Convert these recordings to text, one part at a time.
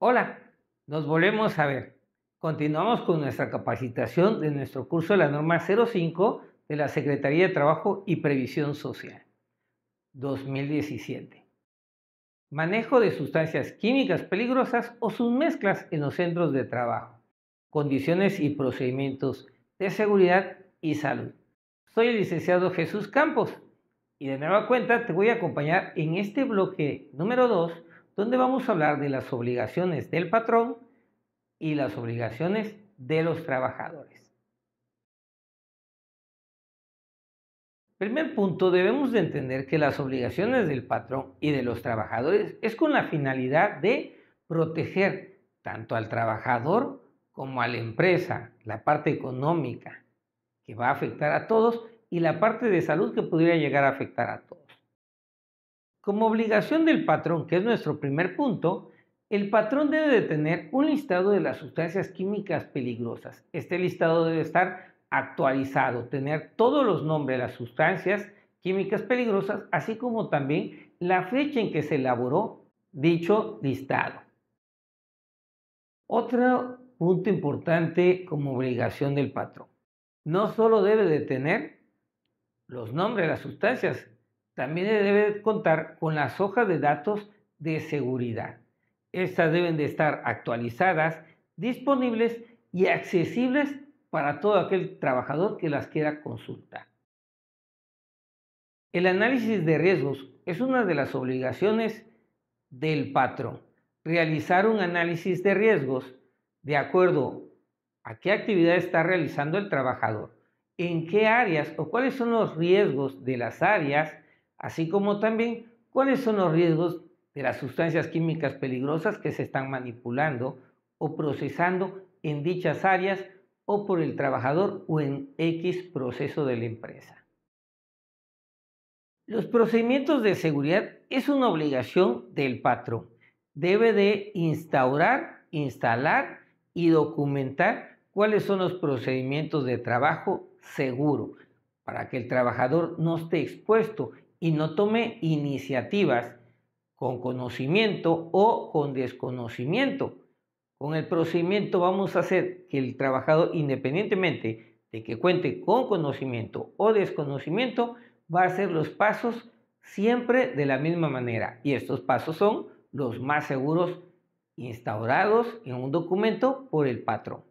Hola, nos volvemos a ver. Continuamos con nuestra capacitación de nuestro curso de la norma 05 de la Secretaría de Trabajo y Previsión Social 2017. Manejo de sustancias químicas peligrosas o sus mezclas en los centros de trabajo. Condiciones y procedimientos de seguridad y salud. Soy el licenciado Jesús Campos y de nueva cuenta te voy a acompañar en este bloque número 2, donde vamos a hablar de las obligaciones del patrón y las obligaciones de los trabajadores. Primer punto, debemos de entender que las obligaciones del patrón y de los trabajadores es con la finalidad de proteger tanto al trabajador como a la empresa, la parte económica que va a afectar a todos y la parte de salud que podría llegar a afectar a todos. Como obligación del patrón, que es nuestro primer punto, el patrón debe de tener un listado de las sustancias químicas peligrosas. Este listado debe estar actualizado, tener todos los nombres de las sustancias químicas peligrosas, así como también la fecha en que se elaboró dicho listado. Otro punto importante como obligación del patrón. No solo debe de tener los nombres de las sustancias, también debe contar con las hojas de datos de seguridad. Estas deben de estar actualizadas, disponibles y accesibles para todo aquel trabajador que las quiera consultar. El análisis de riesgos es una de las obligaciones del patrón. Realizar un análisis de riesgos de acuerdo a qué actividad está realizando el trabajador, en qué áreas o cuáles son los riesgos de las áreas, así como también cuáles son los riesgos de las sustancias químicas peligrosas que se están manipulando o procesando en dichas áreas o por el trabajador o en X proceso de la empresa. Los procedimientos de seguridad es una obligación del patrón. Debe de instalar y documentar cuáles son los procedimientos de trabajo seguro para que el trabajador no esté expuesto y no tome iniciativas con conocimiento o con desconocimiento. Con el procedimiento vamos a hacer que el trabajador, independientemente de que cuente con conocimiento o desconocimiento, va a hacer los pasos siempre de la misma manera. Y estos pasos son los más seguros instaurados en un documento por el patrón.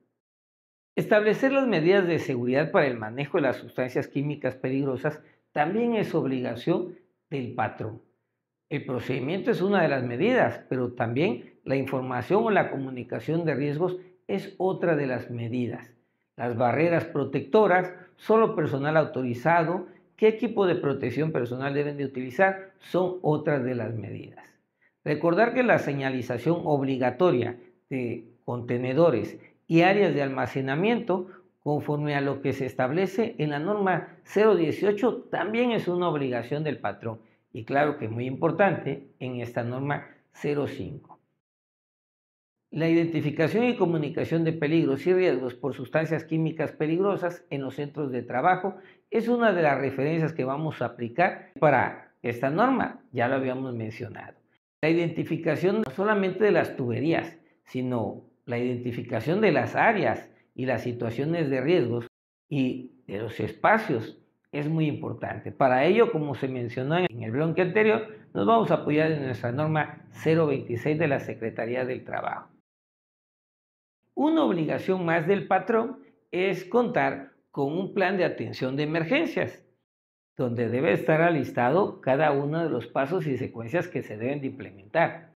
Establecer las medidas de seguridad para el manejo de las sustancias químicas peligrosas también es obligación del patrón. El procedimiento es una de las medidas, pero también la información o la comunicación de riesgos es otra de las medidas. Las barreras protectoras, solo personal autorizado, qué equipo de protección personal deben de utilizar, son otras de las medidas. Recordar que la señalización obligatoria de contenedores y áreas de almacenamiento, conforme a lo que se establece en la norma 018, también es una obligación del patrón. Y claro que muy importante en esta norma 05. La identificación y comunicación de peligros y riesgos por sustancias químicas peligrosas en los centros de trabajo es una de las referencias que vamos a aplicar para esta norma, ya lo habíamos mencionado. La identificación no solamente de las tuberías, sino la identificación de las áreas y las situaciones de riesgos y de los espacios es muy importante. Para ello, como se mencionó en el bloque anterior, nos vamos a apoyar en nuestra norma 026 de la Secretaría del Trabajo. Una obligación más del patrón es contar con un plan de atención de emergencias, donde debe estar alistado cada uno de los pasos y secuencias que se deben de implementar.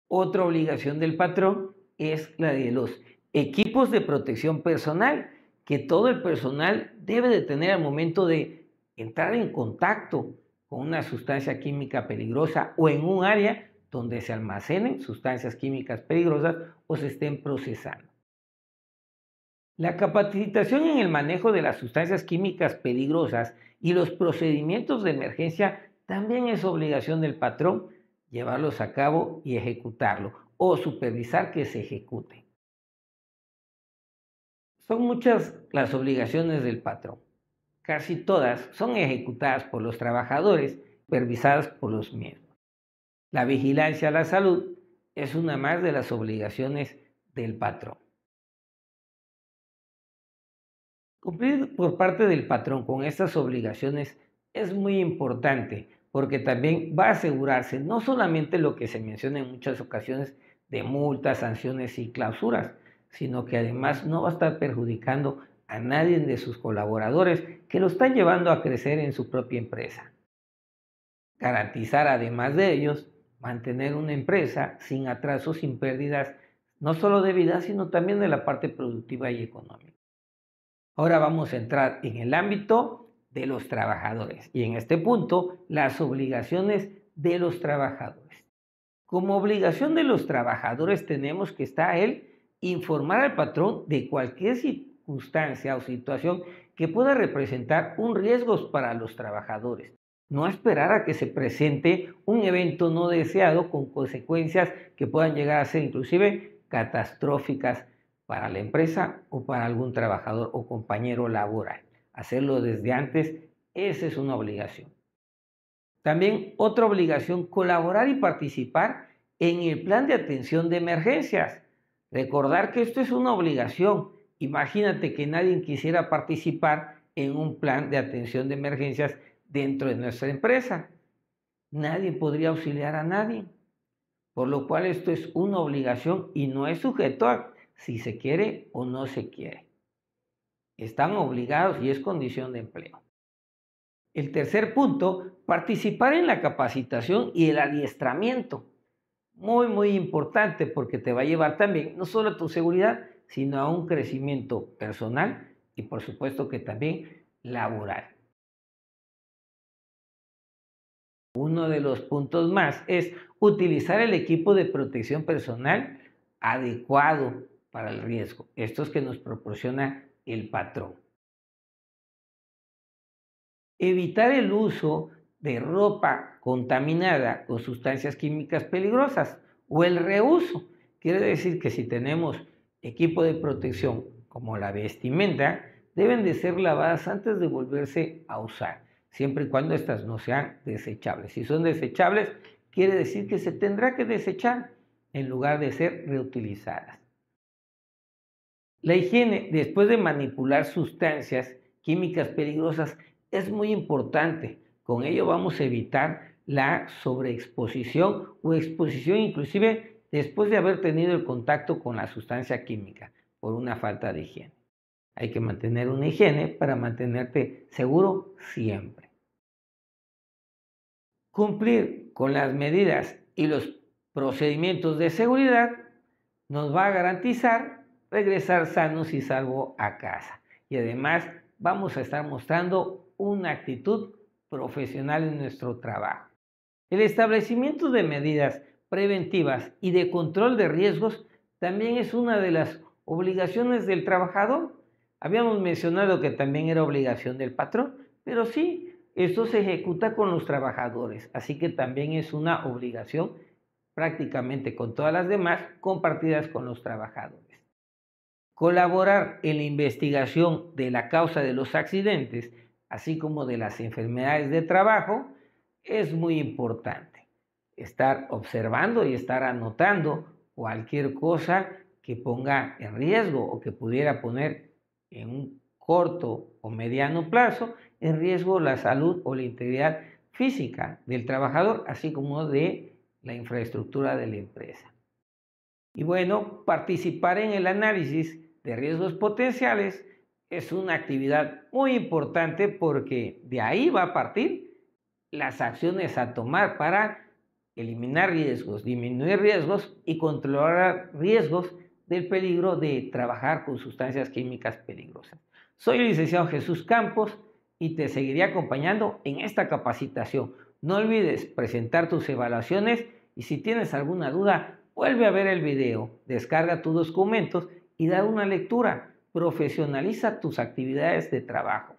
Otra obligación del patrón es la de los equipos de protección personal, que todo el personal debe de tener al momento de entrar en contacto con una sustancia química peligrosa o en un área donde se almacenen sustancias químicas peligrosas o se estén procesando. La capacitación en el manejo de las sustancias químicas peligrosas y los procedimientos de emergencia también es obligación del patrón llevarlos a cabo y ejecutarlo o supervisar que se ejecute. Son muchas las obligaciones del patrón. Casi todas son ejecutadas por los trabajadores, supervisadas por los mismos. La vigilancia a la salud es una más de las obligaciones del patrón. Cumplir por parte del patrón con estas obligaciones es muy importante porque también va a asegurarse no solamente lo que se menciona en muchas ocasiones de multas, sanciones y clausuras, sino que además no va a estar perjudicando a nadie de sus colaboradores que lo están llevando a crecer en su propia empresa. Garantizar además de ellos mantener una empresa sin atrasos, sin pérdidas, no solo de vida, sino también de la parte productiva y económica. Ahora vamos a entrar en el ámbito de los trabajadores y en este punto las obligaciones de los trabajadores. Como obligación de los trabajadores tenemos que estar él informar al patrón de cualquier circunstancia o situación que pueda representar un riesgo para los trabajadores. No esperar a que se presente un evento no deseado con consecuencias que puedan llegar a ser inclusive catastróficas para la empresa o para algún trabajador o compañero laboral. Hacerlo desde antes, esa es una obligación. También otra obligación, colaborar y participar en el plan de atención de emergencias. Recordar que esto es una obligación. Imagínate que nadie quisiera participar en un plan de atención de emergencias dentro de nuestra empresa. Nadie podría auxiliar a nadie. Por lo cual esto es una obligación y no es sujeto a si se quiere o no se quiere. Están obligados y es condición de empleo. El tercer punto, participar en la capacitación y el adiestramiento. Muy importante porque te va a llevar también no solo a tu seguridad, sino a un crecimiento personal y por supuesto que también laboral. Uno de los puntos más es utilizar el equipo de protección personal adecuado para el riesgo. Estos que nos proporciona el patrón. Evitar el uso de ropa contaminada con sustancias químicas peligrosas o el reuso. Quiere decir que si tenemos equipo de protección como la vestimenta, deben de ser lavadas antes de volverse a usar, siempre y cuando estas no sean desechables. Si son desechables, quiere decir que se tendrá que desechar en lugar de ser reutilizadas. La higiene, después de manipular sustancias químicas peligrosas, es muy importante. Con ello vamos a evitar la sobreexposición o exposición inclusive después de haber tenido el contacto con la sustancia química por una falta de higiene. Hay que mantener una higiene para mantenerte seguro siempre. Cumplir con las medidas y los procedimientos de seguridad nos va a garantizar regresar sanos y salvos a casa. Y además vamos a estar mostrando una actitud profesional en nuestro trabajo. El establecimiento de medidas preventivas y de control de riesgos también es una de las obligaciones del trabajador. Habíamos mencionado que también era obligación del patrón, pero sí, esto se ejecuta con los trabajadores, así que también es una obligación prácticamente con todas las demás compartidas con los trabajadores. Colaborar en la investigación de la causa de los accidentes, así como de las enfermedades de trabajo, es muy importante. Estar observando y estar anotando cualquier cosa que ponga en riesgo o que pudiera poner en un corto o mediano plazo en riesgo la salud o la integridad física del trabajador, así como de la infraestructura de la empresa. Y bueno, participar en el análisis de riesgos potenciales es una actividad muy importante porque de ahí va a partir las acciones a tomar para eliminar riesgos, disminuir riesgos y controlar riesgos del peligro de trabajar con sustancias químicas peligrosas. Soy el licenciado Jesús Campos y te seguiré acompañando en esta capacitación. No olvides presentar tus evaluaciones y si tienes alguna duda, vuelve a ver el video, descarga tus documentos y da una lectura. Profesionaliza tus actividades de trabajo.